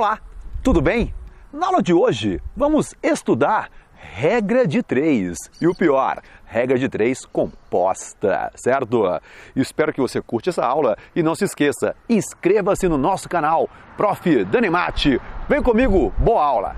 Olá, tudo bem? Na aula de hoje vamos estudar regra de 3 e o pior, regra de 3 composta, certo? Espero que você curte essa aula e não se esqueça, inscreva-se no nosso canal, Prof. Danimate. Vem comigo, boa aula!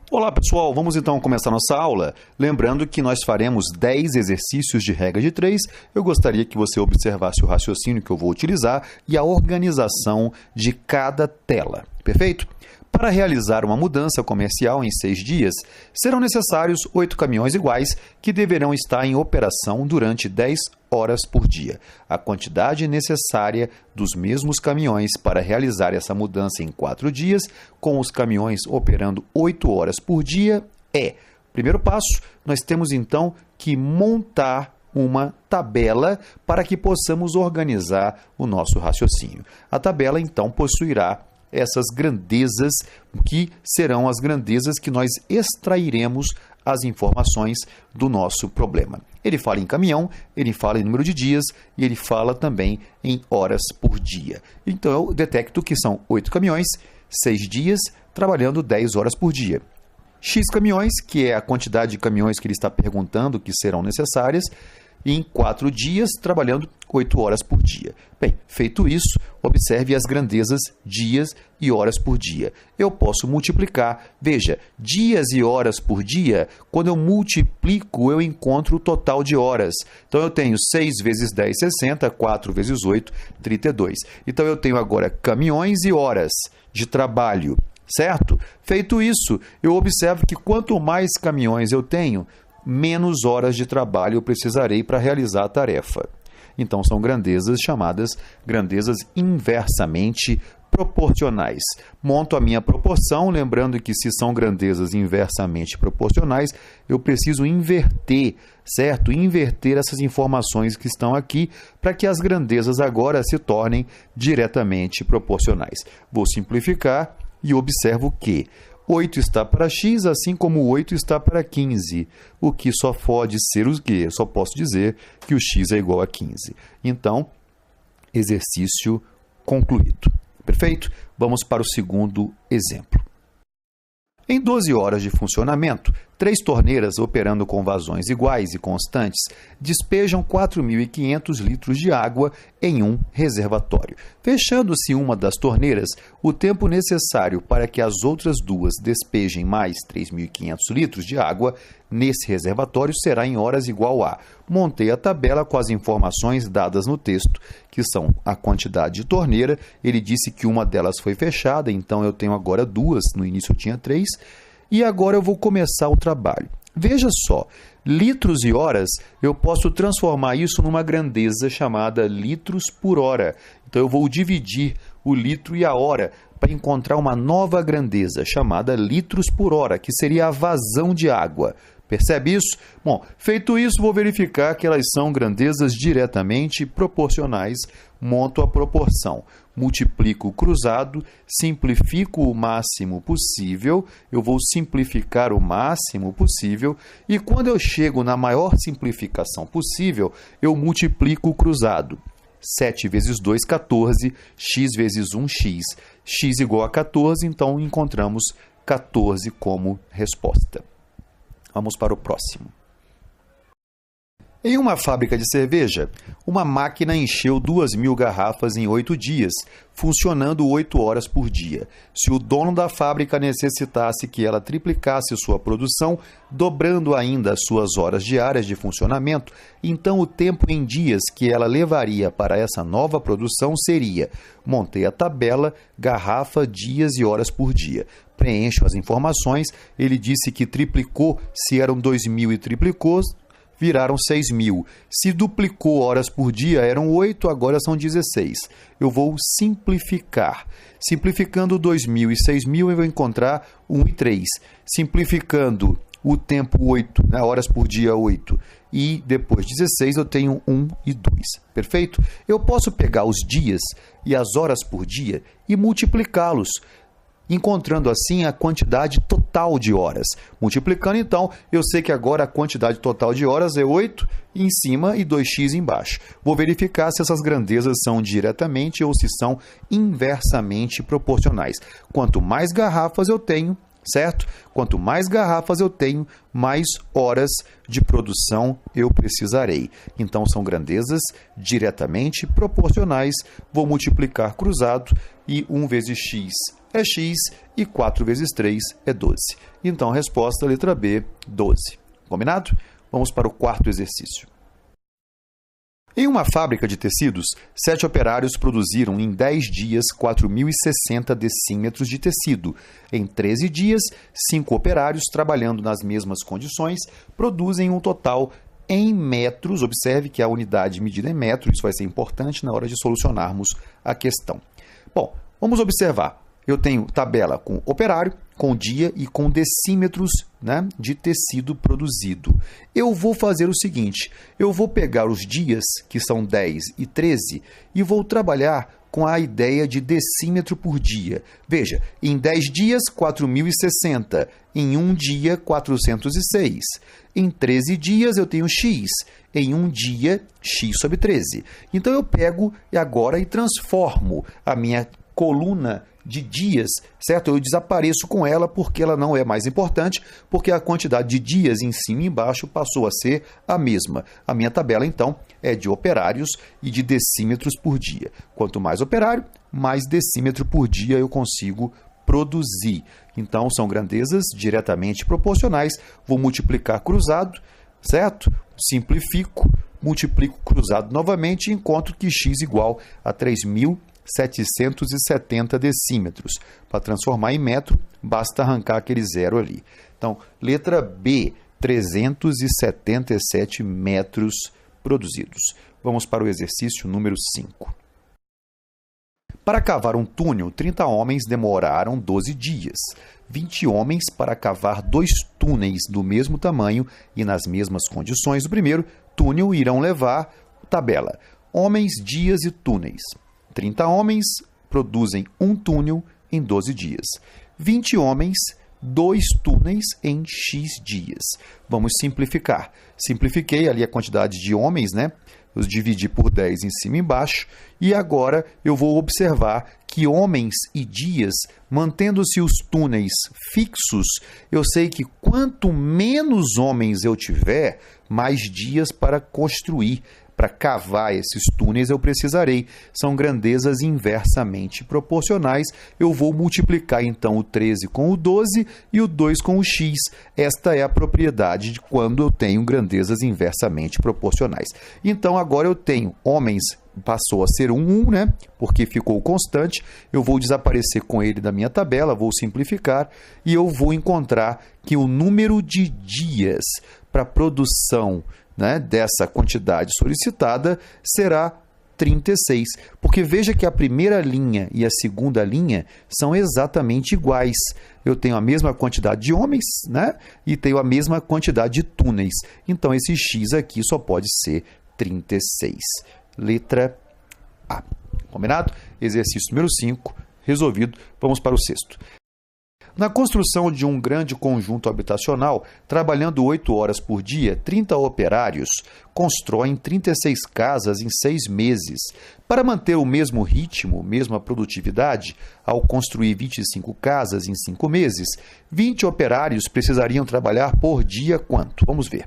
Olá pessoal, vamos então começar nossa aula. Lembrando que nós faremos 10 exercícios de regra de 3. Eu gostaria que você observasse o raciocínio que eu vou utilizar e a organização de cada tela, perfeito? Para realizar uma mudança comercial em 6 dias, serão necessários 8 caminhões iguais que deverão estar em operação durante 10 horas por dia. A quantidade necessária dos mesmos caminhões para realizar essa mudança em 4 dias, com os caminhões operando 8 horas por dia, é: primeiro passo, nós temos então que montar uma tabela para que possamos organizar o nosso raciocínio. A tabela então possuirá essas grandezas, que serão as grandezas que nós extrairemos as informações do nosso problema. Ele fala em caminhão, ele fala em número de dias e ele fala também em horas por dia. Então eu detecto que são 8 caminhões, 6 dias, trabalhando 10 horas por dia. X caminhões, que é a quantidade de caminhões que ele está perguntando que serão necessárias, em 4 dias, trabalhando 8 horas por dia. Bem, feito isso, observe as grandezas dias e horas por dia. Eu posso multiplicar. Veja, dias e horas por dia, quando eu multiplico, eu encontro o total de horas. Então, eu tenho 6 vezes 10, 60, 4 vezes 8, 32. Então, eu tenho agora caminhões e horas de trabalho, certo? Feito isso, eu observo que quanto mais caminhões eu tenho, menos horas de trabalho eu precisarei para realizar a tarefa. Então, são grandezas chamadas grandezas inversamente proporcionais. Monto a minha proporção, lembrando que se são grandezas inversamente proporcionais, eu preciso inverter, certo? Inverter essas informações que estão aqui para que as grandezas agora se tornem diretamente proporcionais. Vou simplificar e observo que 8 está para x, assim como 8 está para 15, o que só pode ser o quê? Eu só posso dizer que o x é igual a 15. Então, exercício concluído. Perfeito? Vamos para o segundo exemplo. Em 12 horas de funcionamento, 3 torneiras operando com vazões iguais e constantes despejam 4.500 litros de água em um reservatório. Fechando-se uma das torneiras, o tempo necessário para que as outras duas despejem mais 3.500 litros de água nesse reservatório será em horas igual a... Montei a tabela com as informações dadas no texto, que são a quantidade de torneira. Ele disse que uma delas foi fechada, então eu tenho agora 2, no início eu tinha 3, e agora eu vou começar o trabalho. Veja só, litros e horas, eu posso transformar isso numa grandeza chamada litros por hora. Então eu vou dividir o litro e a hora para encontrar uma nova grandeza chamada litros por hora, que seria a vazão de água. Percebe isso? Bom, feito isso, vou verificar que elas são grandezas diretamente proporcionais. Monto a proporção, multiplico o cruzado, simplifico o máximo possível, eu vou simplificar o máximo possível, e quando eu chego na maior simplificação possível, eu multiplico o cruzado. 7 vezes 2, 14, x vezes 1, x. X igual a 14, então encontramos 14 como resposta. Vamos para o próximo. Em uma fábrica de cerveja, uma máquina encheu 2.000 garrafas em 8 dias, funcionando 8 horas por dia. Se o dono da fábrica necessitasse que ela triplicasse sua produção, dobrando ainda as suas horas diárias de funcionamento, então o tempo em dias que ela levaria para essa nova produção seria... Montei a tabela, garrafa, dias e horas por dia. Preencho as informações. Ele disse que triplicou, se eram 2.000 e triplicou, viraram 6.000. Se duplicou horas por dia, eram 8, agora são 16. Eu vou simplificar. Simplificando 2.000 e 6.000, eu vou encontrar 1 e 3. Simplificando o tempo 8, né, horas por dia 8, e depois 16, eu tenho 1 e 2. Perfeito? Eu posso pegar os dias e as horas por dia e multiplicá-los. encontrando assim a quantidade total de horas. Multiplicando, então, eu sei que agora a quantidade total de horas é 8 em cima e 2x embaixo. Vou verificar se essas grandezas são diretamente ou se são inversamente proporcionais. Quanto mais garrafas eu tenho, certo? Quanto mais garrafas eu tenho, mais horas de produção eu precisarei. Então, são grandezas diretamente proporcionais. Vou multiplicar cruzado e 1 vezes x é x e 4 vezes 3 é 12. Então, resposta letra B, 12. Combinado? Vamos para o quarto exercício. Em uma fábrica de tecidos, 7 operários produziram em 10 dias 4.060 decímetros de tecido. Em 13 dias, 5 operários, trabalhando nas mesmas condições, produzem um total em metros. Observe que a unidade medida em metro, isso vai ser importante na hora de solucionarmos a questão. Bom, vamos observar. Eu tenho tabela com operário, com dia e com decímetros, né, de tecido produzido. Eu vou fazer o seguinte, eu vou pegar os dias, que são 10 e 13, e vou trabalhar com a ideia de decímetro por dia. Veja, em 10 dias, 4.060. Em um dia, 406. Em 13 dias, eu tenho x. Em um dia, x sobre 13. Então, eu pego agora e transformo a minha coluna de dias, certo? Eu desapareço com ela porque ela não é mais importante, porque a quantidade de dias em cima e embaixo passou a ser a mesma. A minha tabela, então, é de operários e de decímetros por dia. Quanto mais operário, mais decímetro por dia eu consigo produzir. Então, são grandezas diretamente proporcionais. Vou multiplicar cruzado, certo? Simplifico, multiplico cruzado novamente e encontro que x igual a 3.770 decímetros. Para transformar em metro, basta arrancar aquele zero ali. Então, letra B, 377 metros produzidos. Vamos para o exercício número 5. Para cavar um túnel, 30 homens demoraram 12 dias. 20 homens para cavar 2 túneis do mesmo tamanho e nas mesmas condições do primeiro túnel irão levar, tabela, homens, dias e túneis. 30 homens produzem um túnel em 12 dias. 20 homens, 2 túneis em X dias. Vamos simplificar. Simplifiquei ali a quantidade de homens, né? Eu dividi por 10 em cima e embaixo. E agora eu vou observar que homens e dias, mantendo-se os túneis fixos, eu sei que quanto menos homens eu tiver, mais dias para construir. Para cavar esses túneis eu precisarei. São grandezas inversamente proporcionais. Eu vou multiplicar então o 13 com o 12 e o 2 com o x. Esta é a propriedade de quando eu tenho grandezas inversamente proporcionais. Então agora eu tenho homens, passou a ser um 1, né? Porque ficou constante. Eu vou desaparecer com ele da minha tabela, vou simplificar e eu vou encontrar que o número de dias para produção, né, dessa quantidade solicitada será 36, porque veja que a primeira linha e a segunda linha são exatamente iguais. Eu tenho a mesma quantidade de homens, né, e tenho a mesma quantidade de túneis. Então, esse x aqui só pode ser 36. Letra A. Combinado? Exercício número 5, resolvido. Vamos para o sexto. Na construção de um grande conjunto habitacional, trabalhando 8 horas por dia, 30 operários constroem 36 casas em 6 meses. Para manter o mesmo ritmo, mesma produtividade, ao construir 25 casas em 5 meses, 20 operários precisariam trabalhar por dia quanto? Vamos ver.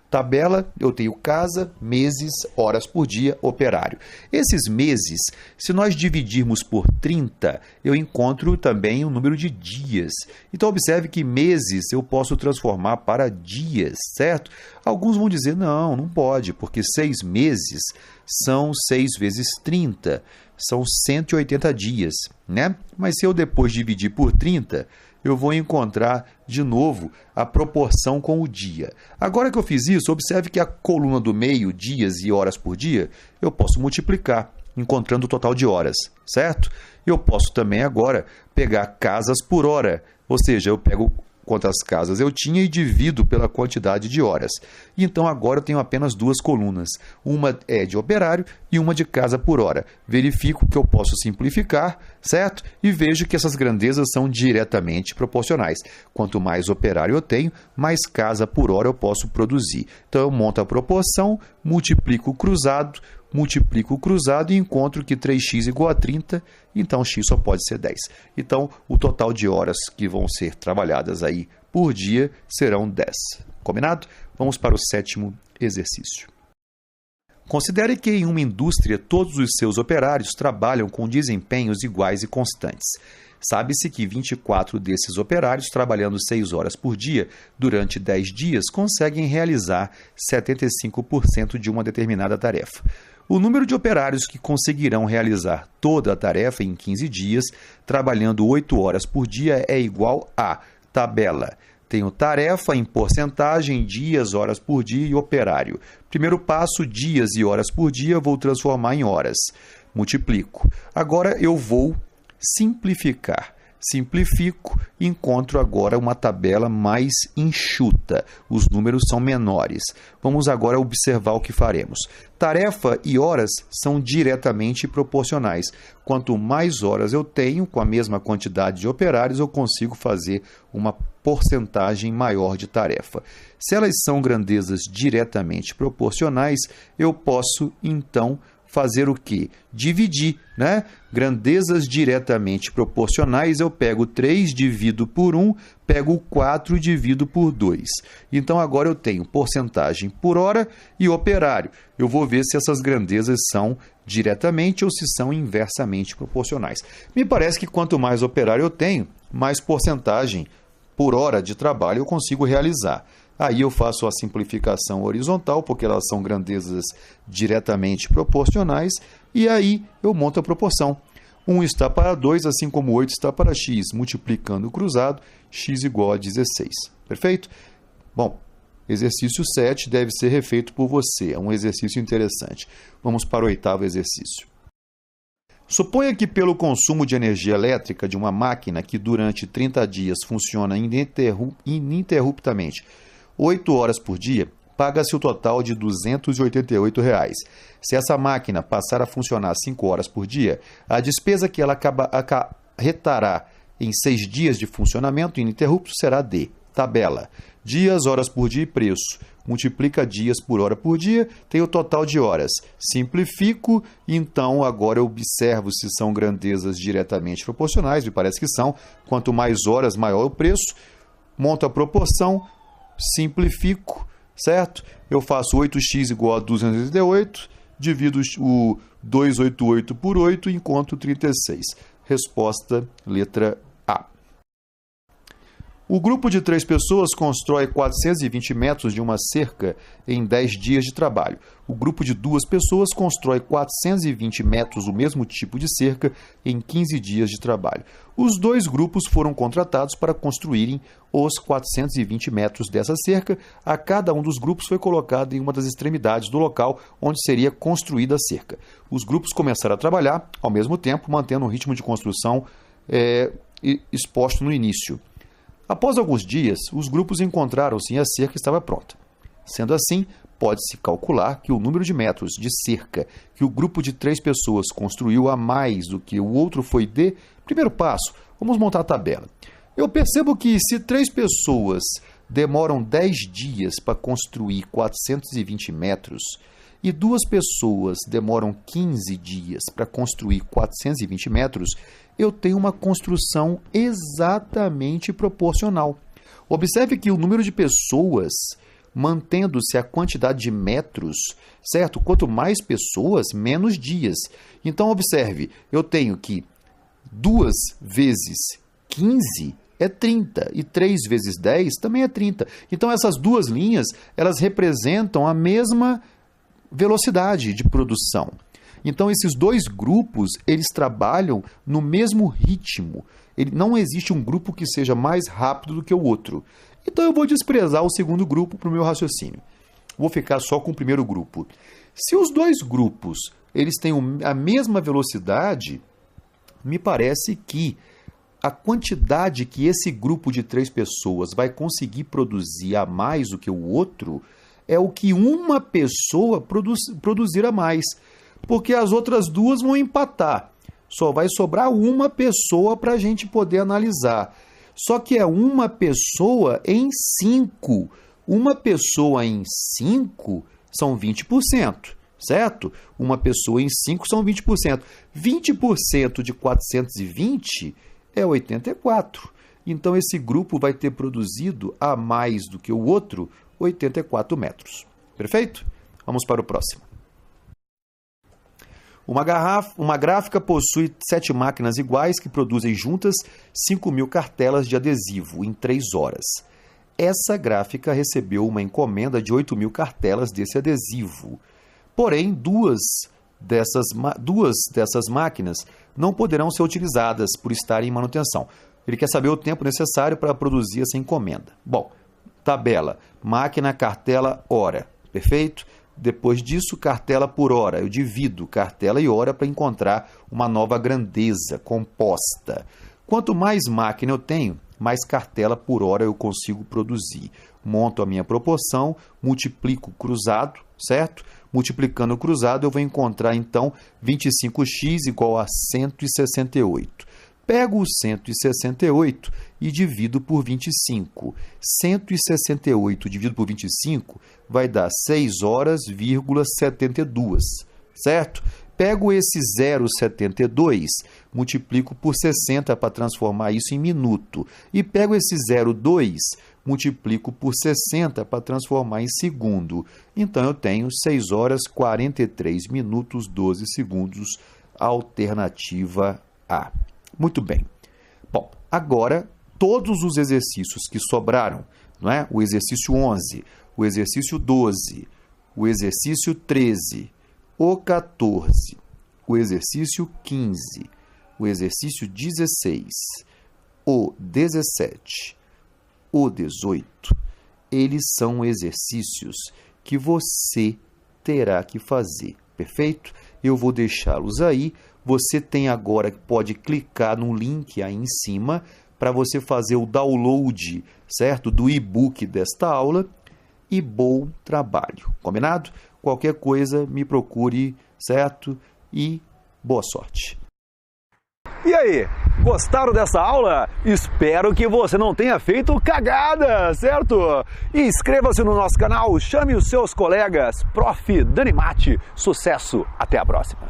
Tabela, eu tenho casa, meses, horas por dia, operário. Esses meses, se nós dividirmos por 30, eu encontro também o número de dias. Então, observe que meses eu posso transformar para dias, certo? Alguns vão dizer, não pode, porque 6 meses são 6 vezes 30, são 180 dias, né? Mas se eu depois dividir por 30, eu vou encontrar de novo a proporção com o dia. Agora que eu fiz isso, observe que a coluna do meio, dias e horas por dia, eu posso multiplicar, encontrando o total de horas, certo? Eu posso também agora pegar casas por hora, ou seja, eu pego quantas casas eu tinha e divido pela quantidade de horas. Então agora eu tenho apenas duas colunas. Uma é de operário e uma de casa por hora. Verifico que eu posso simplificar, certo? E vejo que essas grandezas são diretamente proporcionais. Quanto mais operário eu tenho, mais casa por hora eu posso produzir. Então eu monto a proporção, multiplico o cruzado e encontro que 3x igual a 30, então x só pode ser 10. Então, o total de horas que vão ser trabalhadas aí por dia serão 10. Combinado? Vamos para o 7º exercício. Considere que em uma indústria todos os seus operários trabalham com desempenhos iguais e constantes. Sabe-se que 24 desses operários, trabalhando 6 horas por dia durante 10 dias, conseguem realizar 75% de uma determinada tarefa. O número de operários que conseguirão realizar toda a tarefa em 15 dias, trabalhando 8 horas por dia, é igual a tabela. Tenho tarefa em porcentagem, dias, horas por dia e operário. Primeiro passo, dias e horas por dia, vou transformar em horas. Multiplico. Agora eu vou simplificar. Simplifico e encontro agora uma tabela mais enxuta. Os números são menores. Vamos agora observar o que faremos. Tarefa e horas são diretamente proporcionais. Quanto mais horas eu tenho, com a mesma quantidade de operários, eu consigo fazer uma porcentagem maior de tarefa. Se elas são grandezas diretamente proporcionais, eu posso, então, fazer o quê? Dividir, né? Grandezas diretamente proporcionais, eu pego 3, divido por 1, pego 4 e divido por 2. Então, agora eu tenho porcentagem por hora e operário. Eu vou ver se essas grandezas são diretamente ou se são inversamente proporcionais. Me parece que quanto mais operário eu tenho, mais porcentagem por hora de trabalho eu consigo realizar. Aí eu faço a simplificação horizontal, porque elas são grandezas diretamente proporcionais, e aí eu monto a proporção. 1 está para 2, assim como 8 está para x. Multiplicando o cruzado, x igual a 16. Perfeito? Bom, exercício 7 deve ser refeito por você. É um exercício interessante. Vamos para o 8º exercício. Suponha que pelo consumo de energia elétrica de uma máquina que durante 30 dias funciona ininterruptamente 8 horas por dia, paga-se o total de R$ 288. Se essa máquina passar a funcionar 5 horas por dia, a despesa que ela acarretará em 6 dias de funcionamento ininterrupto será D. Tabela. Dias, horas por dia e preço. Multiplica dias por hora por dia, tem o total de horas. Simplifico, então agora eu observo se são grandezas diretamente proporcionais, me parece que são. Quanto mais horas, maior o preço. Monto a proporção, simplifico, certo? Eu faço 8x igual a 288, divido o 288 por 8 e encontro 36. Resposta, letra A. O grupo de 3 pessoas constrói 420 metros de uma cerca em 10 dias de trabalho. O grupo de 2 pessoas constrói 420 metros do mesmo tipo de cerca em 15 dias de trabalho. Os 2 grupos foram contratados para construírem os 420 metros dessa cerca. A cada um dos grupos foi colocado em uma das extremidades do local onde seria construída a cerca. Os grupos começaram a trabalhar ao mesmo tempo, mantendo o ritmo de construção exposto no início. Após alguns dias, os grupos encontraram-se e a cerca estava pronta. Sendo assim, pode-se calcular que o número de metros de cerca que o grupo de 3 pessoas construiu a mais do que o outro foi de... Primeiro passo, vamos montar a tabela. Eu percebo que se 3 pessoas demoram 10 dias para construir 420 metros e 2 pessoas demoram 15 dias para construir 420 metros, eu tenho uma construção exatamente proporcional. Observe que o número de pessoas, mantendo-se a quantidade de metros, certo? Quanto mais pessoas, menos dias. Então, observe, eu tenho que 2 vezes 15 é 30 e 3 vezes 10 também é 30. Então, essas duas linhas, elas representam a mesma velocidade de produção. Então, esses 2 grupos, eles trabalham no mesmo ritmo. Não existe um grupo que seja mais rápido do que o outro. Então, eu vou desprezar o segundo grupo para o meu raciocínio. Vou ficar só com o primeiro grupo. Se os 2 grupos eles têm a mesma velocidade, me parece que a quantidade que esse grupo de 3 pessoas vai conseguir produzir a mais do que o outro é o que uma pessoa produzir a mais, porque as outras 2 vão empatar. Só vai sobrar uma pessoa para a gente poder analisar. Só que é uma pessoa em 5. Uma pessoa em 5 são 20%, certo? Uma pessoa em 5 são 20%. 20% de 420 é 84. Então, esse grupo vai ter produzido a mais do que o outro 84 metros. Perfeito? Vamos para o próximo. Uma gráfica possui 7 máquinas iguais que produzem juntas 5.000 cartelas de adesivo em 3 horas. Essa gráfica recebeu uma encomenda de 8.000 cartelas desse adesivo. Porém, duas dessas máquinas não poderão ser utilizadas por estarem em manutenção. Ele quer saber o tempo necessário para produzir essa encomenda. Bom, tabela, máquina, cartela, hora. Perfeito? Depois disso, cartela por hora. Eu divido cartela e hora para encontrar uma nova grandeza composta. Quanto mais máquina eu tenho, mais cartela por hora eu consigo produzir. Monto a minha proporção, multiplico o cruzado, certo? Multiplicando o cruzado, eu vou encontrar, então, 25x igual a 168. Pego o 168 e divido por 25. 168 dividido por 25 vai dar 6 horas,72, certo? Pego esse 0,72, multiplico por 60 para transformar isso em minuto. E pego esse 0,2, multiplico por 60 para transformar em segundo. Então, eu tenho 6 horas, 43 minutos, 12 segundos, alternativa A. Muito bem. Bom, agora, todos os exercícios que sobraram, não é? O exercício 11, o exercício 12, o exercício 13, o 14, o exercício 15, o exercício 16, o 17, o 18, eles são exercícios que você terá que fazer, perfeito? Eu vou deixá-los aí. Você tem agora que pode clicar no link aí em cima para você fazer o download, certo? Do e-book desta aula. E bom trabalho, combinado? Qualquer coisa, me procure, certo? E boa sorte. E aí, gostaram dessa aula? Espero que você não tenha feito cagada, certo? E inscreva-se no nosso canal, chame os seus colegas. Prof. Dani Matti, sucesso, até a próxima.